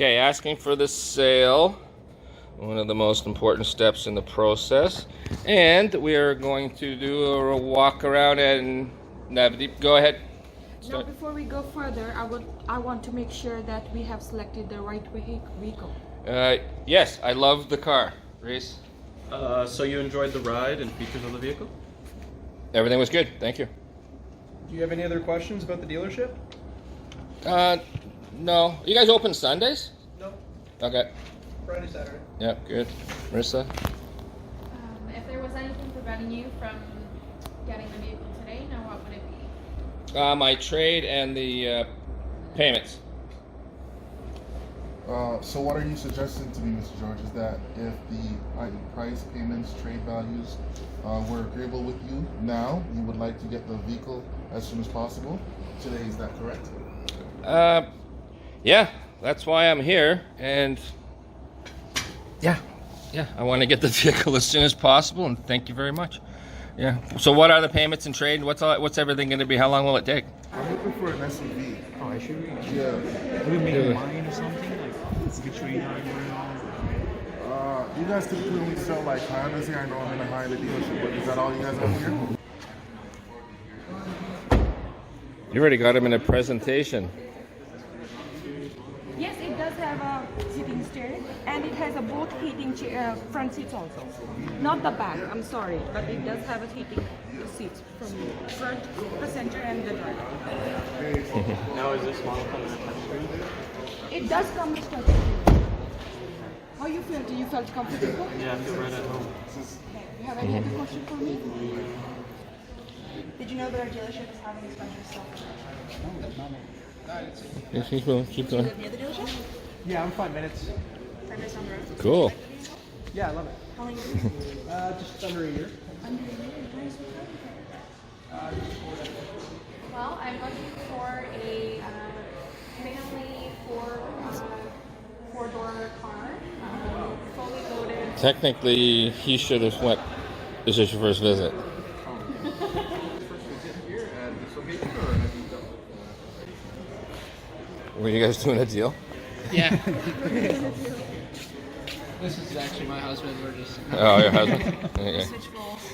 Okay, asking for the sale. One of the most important steps in the process. And we are going to do a walk around and Navdeep, go ahead. Now, before we go further, I want to make sure that we have selected the right vehicle. Yes, I love the car. Reese? So you enjoyed the ride and features of the vehicle? Everything was good, thank you. Do you have any other questions about the dealership? No. You guys open Sundays? No. Okay. Friday, Saturday. Yeah, good. Marissa? If there was anything preventing you from getting the vehicle today, now what would it be? My trade and the payments. So what are you suggesting to me, Mr. George, is that if the price, payments, trade values were agreeable with you now, you would like to get the vehicle as soon as possible? Today, is that correct? Yeah, that's why I'm here, and yeah, I want to get the vehicle as soon as possible, and thank you very much. Yeah. So what are the payments and trade? What's everything going to be? How long will it take? I'm looking for an SUV. Oh, I should. Yeah. Would it make a mine or something? Like, which way you are? You guys typically only sell like Hondas here. I know I'm in a Honda dealership, but is that all you guys have here? You already got him in a presentation. Yes, it does have a heating steering, and it has a both heating front seats also. Not the back, I'm sorry, but it does have a heating seats from front, the center, and the driver. Now, is this model coming with touchscreen? It does come with touchscreen. How you feel? Do you feel comfortable? Yeah, I feel right at home. You have any other question for me? Did you know that our dealership is having a special sale? Yes, keep going. Do you live near the dealership? Yeah, I'm 5 minutes. 5 minutes on the road. Cool. Yeah, I love it. How long is it? Just under a year. Under a year. Nice. Well, I'm looking for a family four-door car, fully loaded. Technically, he should have went. This is your first visit. Were you guys doing a deal? Yeah. This is actually my husband. We're just. Oh, your husband? Okay. Switch roles.